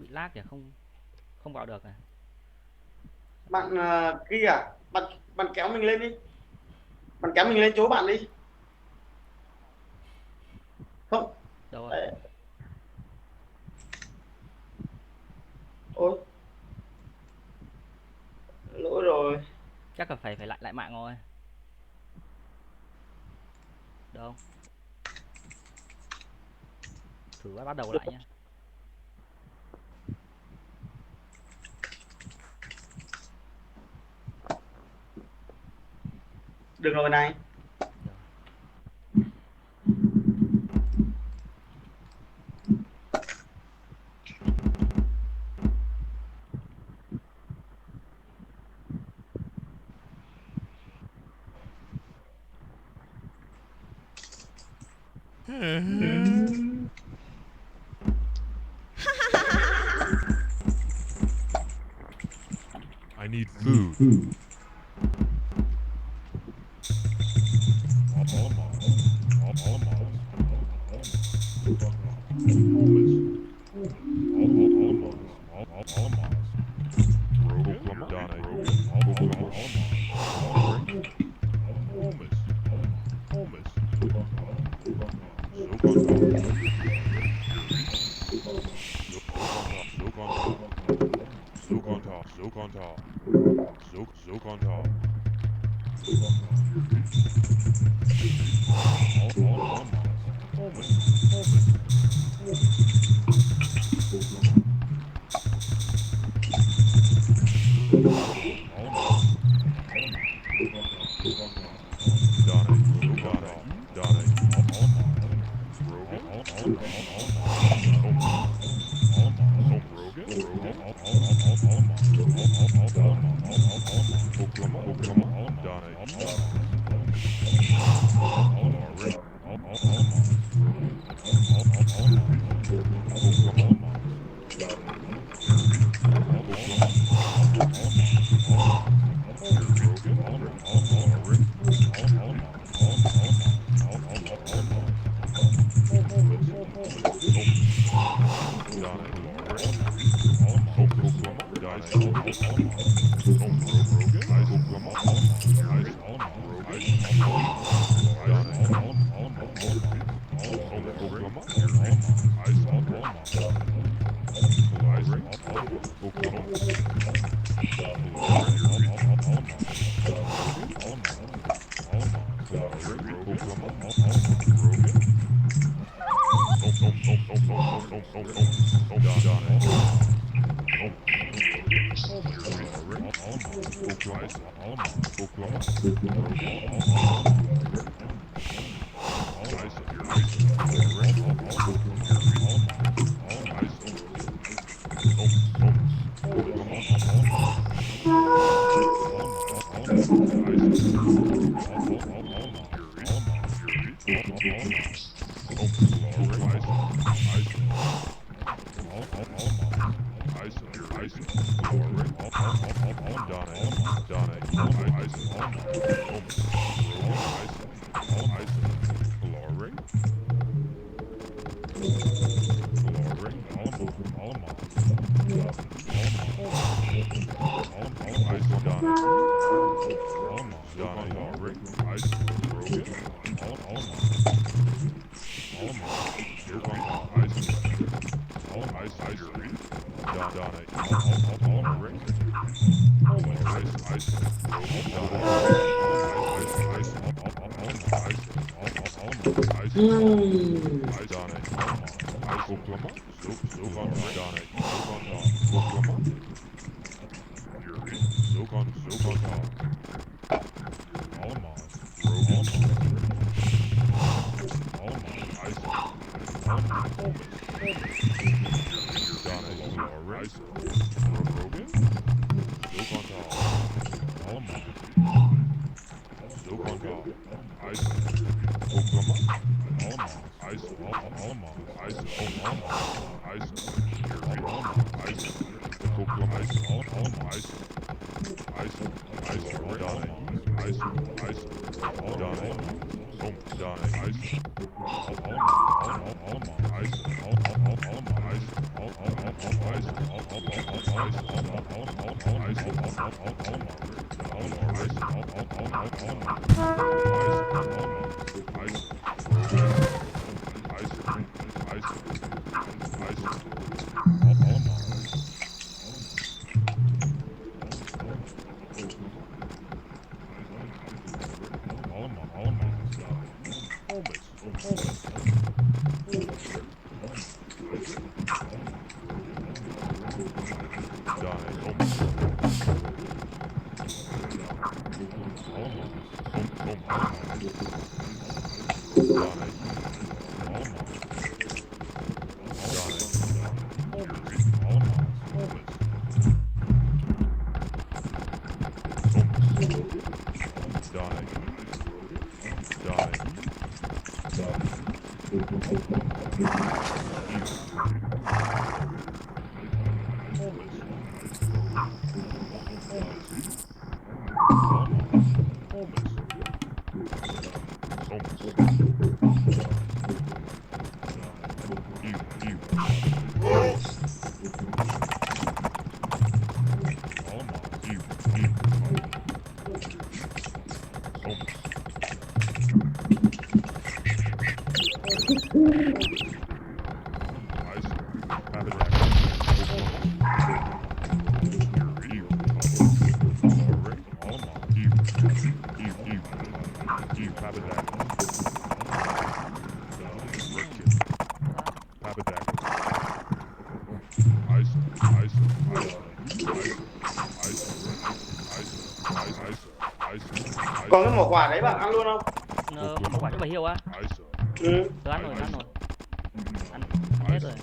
bị lag kìa, không không vào được này. Bạn kia à? Bạn kéo mình lên đi. Bạn kéo mình lên chỗ bạn đi. Không. Đâu rồi? Đấy. Ôi, lỗi rồi. Chắc là phải phải lại lại mạng rồi. Đâu? Thử bắt đầu lại nhá. Được rồi này. Rồi. I need food. Còn cái mỏ quả đấy bạn ăn luôn không? Một quả chỗ bà Hiêu á. Ừ. Tớ ăn rồi, ăn hết rồi.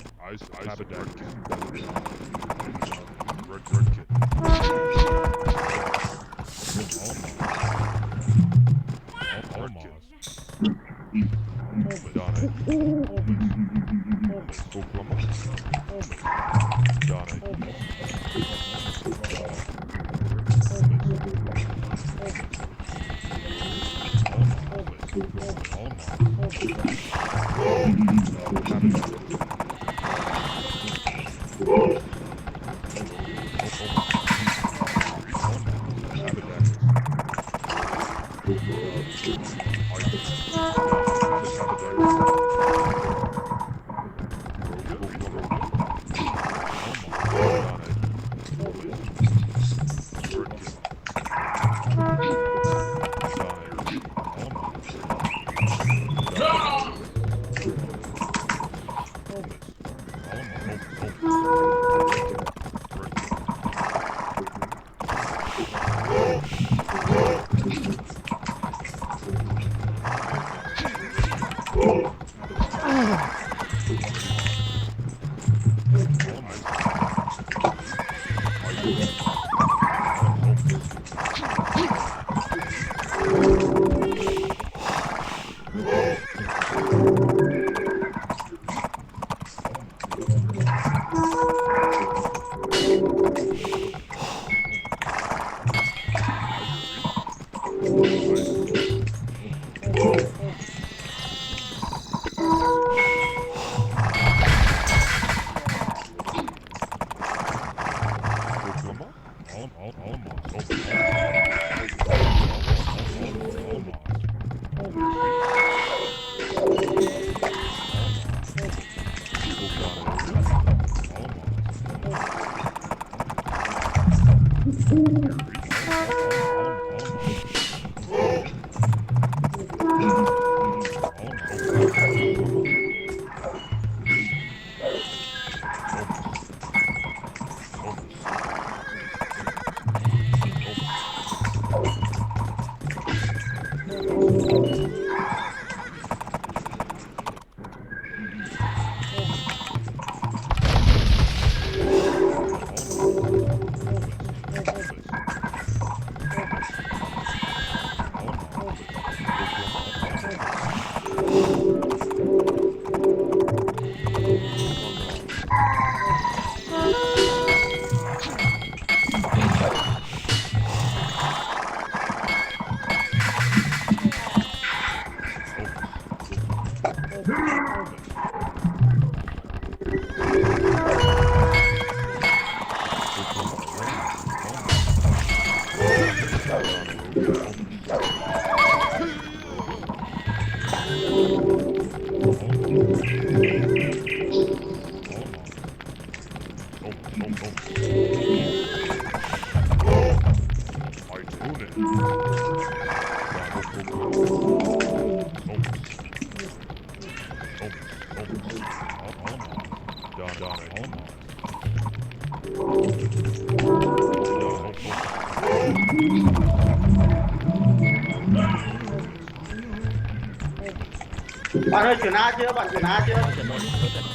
Bạn ơi chuyển A chưa? Bạn chuyển A chưa? Tôi chuyển rồi, tôi chuyển rồi.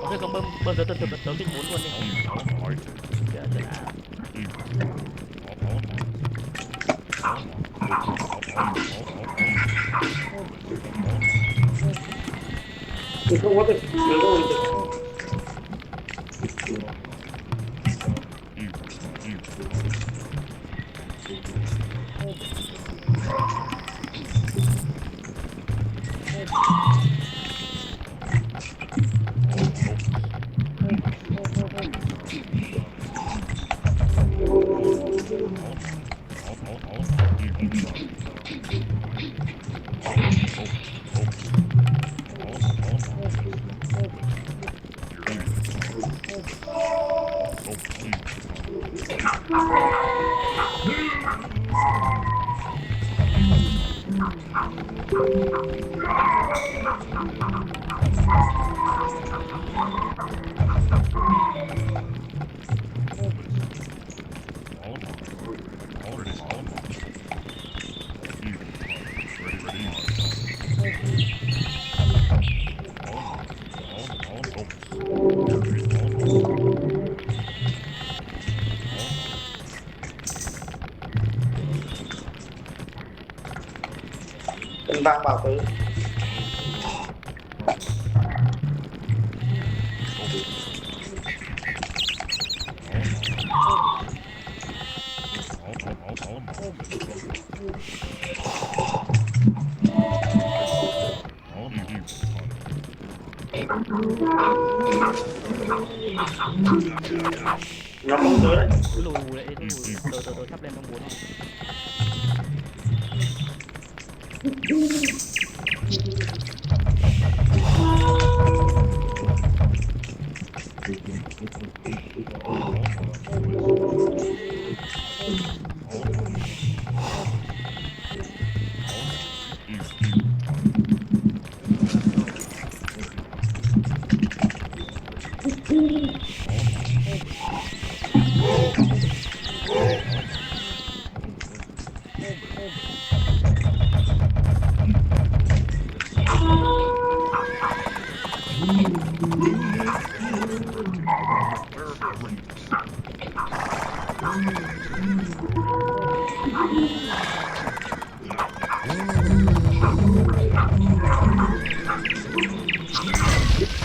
Có thể không bơm tớ kích 4 luôn đi. Chuyển A. Thì không có được rồi. Cần vàng bảo tớ. Nó không tới đấy. Cứ lùi lùi lại đi, cứ lùi. Tớ sắp lên trong 4 rồi.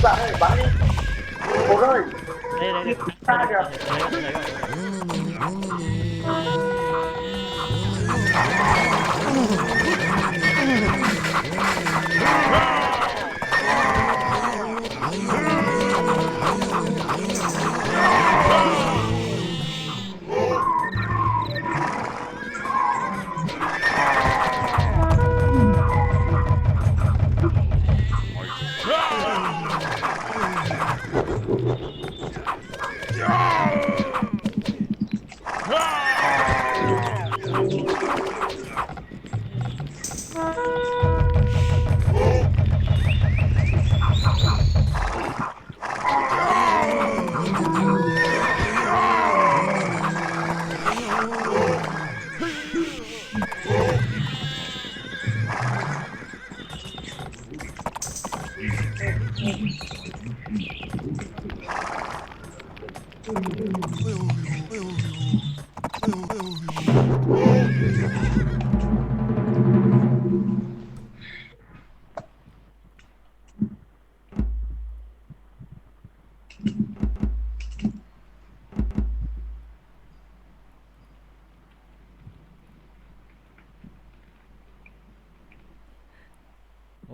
Bạn ơi bắn đi. Một ơi. Đây đây đây. Ta kìa. Đấy rồi. Một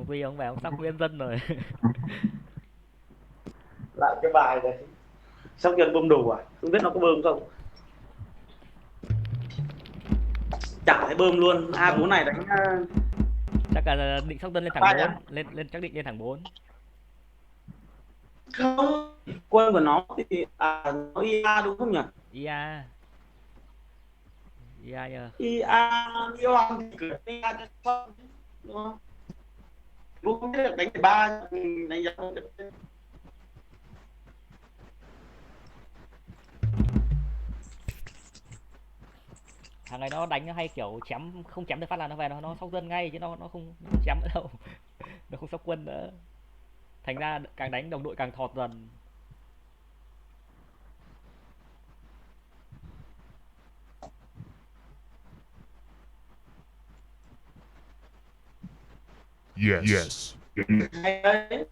khi ông về ông sắp nguyên dân rồi. Lại cái bài này sóc dân bơm đủ à, không biết nó có bơm không, chả thấy bơm luôn. A4 này đánh Chắc là định sóc dân lên thẳng ba 4, nhá. lên chắc định lên thẳng 4. Không, quân của nó thì nó IA đúng không nhỉ? IA. IA nhờ. IA Lyon thì cửa IA cho xong, đúng không? Cũng không biết được đánh phải ba, đánh giá không được. Thằng này nó đánh nó hay kiểu chém, không chém được phát là nó về nó sóc dân ngay chứ nó không chém nữa đâu. Nó không sóc quân nữa. Thành ra càng đánh đồng đội càng thọt dần. Yes. Hay đấy.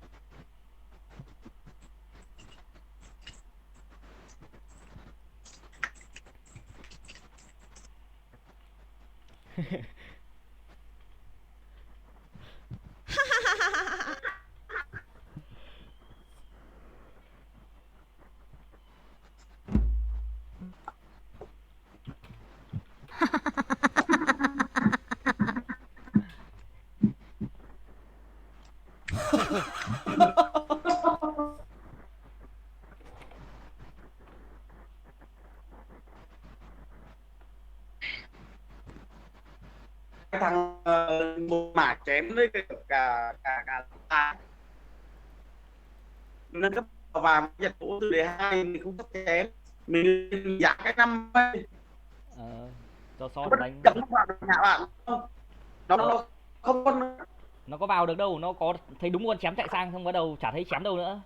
Cái thằng một mả chém với cả cả nâng cấp vào giật cổ từ đề 2 mình không sắp chém, mình giảm cái năm ấy. Cho sót Nó đánh. chấm vào được nhà bạn không? Nó không có. Nó có vào được đâu, nó có thấy đúng con chém chạy sang xong bắt đầu chả thấy chém đâu nữa.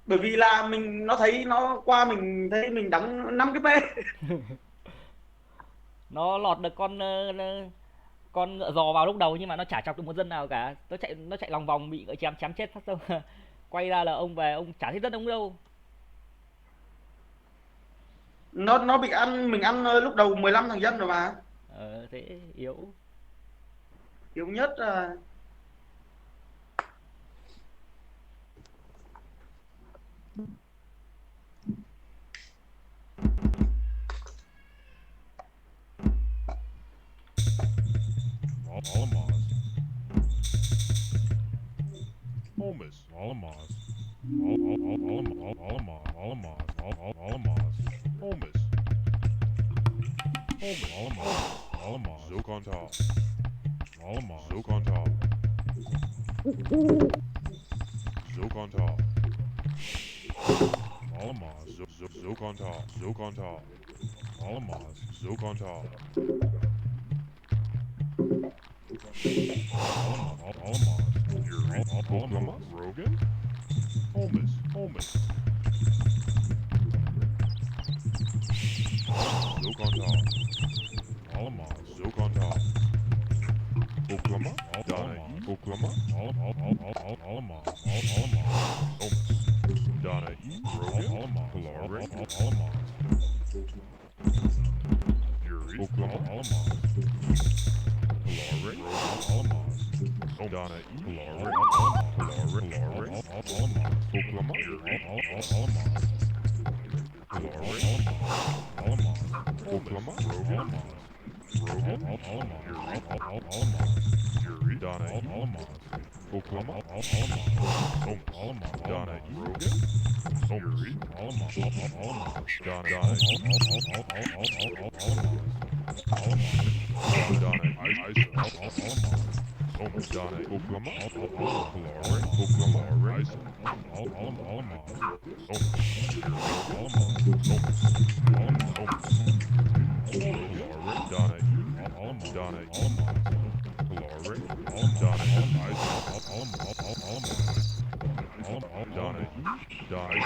Bởi vì là nó thấy nó qua, mình thấy mình đóng 5 cái bê. Nó lọt được con ngựa giò vào lúc đầu nhưng mà nó chả chọc được một dân nào cả. Nó chạy lòng vòng bị ngựa chém chém chết phát xong. Quay ra là ông về ông chả thấy dân ông đâu. Nó bị ăn, mình ăn lúc đầu 15 thằng dân rồi mà. Thế yếu. Yếu nhất là Alamaz. Holmes. Alamaz. Alamaz. Alamaz. Holmes. Alamaz. Alamaz. Zook on top. Alamaz. Zook on top. Zook on top. Alamaz. Zook on top. Zook on top. Alamaz. Zook on top. Alamaz. Yuri. Alamaz. Rogan. Holmes. Holmes. Zook on top. Alamaz. Zook on top. Oklahoma. Donna. Oklahoma. Alamaz. Alamaz. Holmes. Donna. Rogan. Alamaz. Kalari. Alamaz. Yuri. Oklahoma. Alamaz. Kalari. Alamaz. Donna. Kalari. Kalari. Alamaz. Oklahoma. Yuri. Alamaz. Kalari. Alamaz. Oklahoma. Alamaz. Rogan. Alamaz. Yuri. Donna. Alamaz. Oklahoma. Alamaz. Alamaz. Donna. Rogan. Yuri. Alamaz. Alamaz. Donna. Donna. Alamaz. Donna. Oklahoma. Kalari. Oklahoma. Rice. Alamaz. Donna. Donna. Kalari. Donna. Donna. Donna.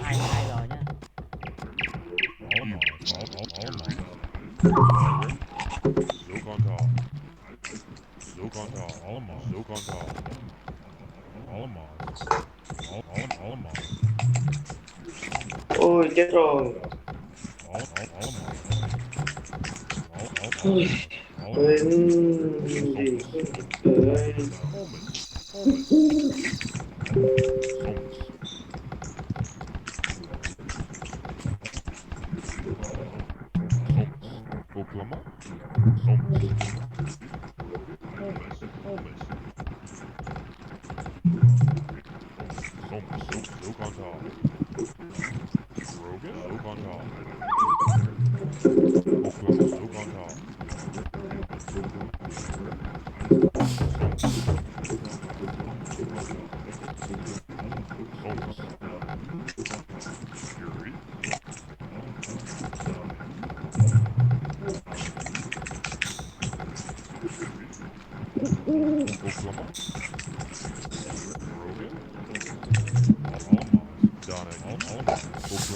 Hai hai rồi nhá. Ôi chết rồi. Ôi, quên gì trời ơi.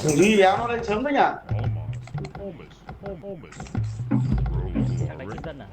Thằng Duy béo nó lên sớm đấy nhỉ. Thằng đánh chính dân à?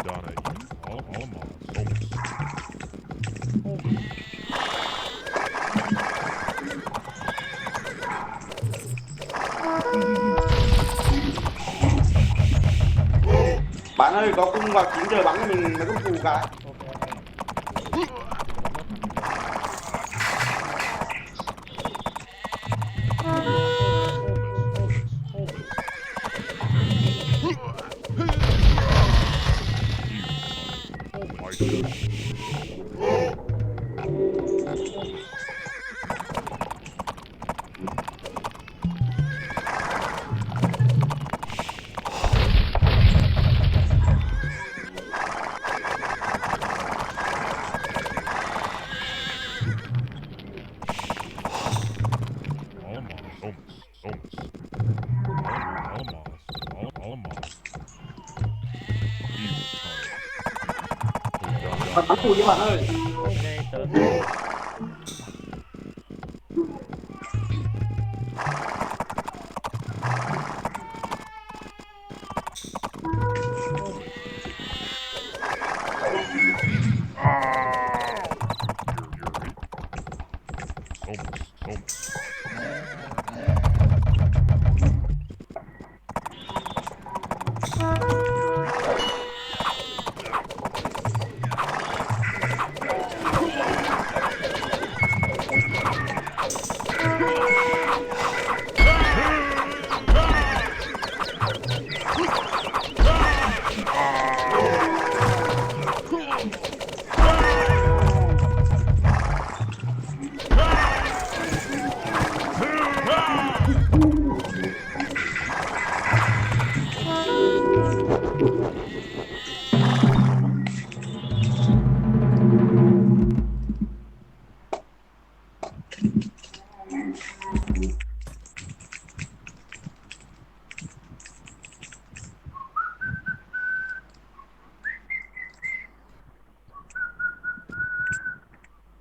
Donna, all Moss. Bạn ơi có cung vào 9 giờ bắn cho mình mấy con phù cái. Ok. All Moss. Bạn bắn phù cho bạn ơi. Ok, tớ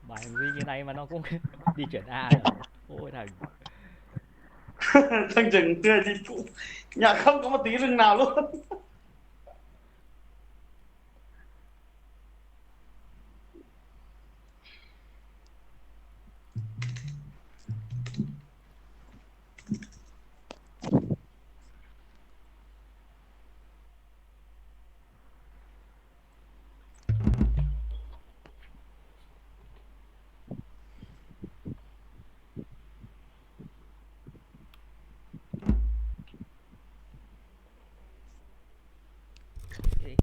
bài MV như này mà nó cũng đi chuyển A được. Ôi thằng Thằng rừng người thì cũng nhà không có một tí rừng nào luôn. gì?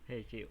Hề chịu.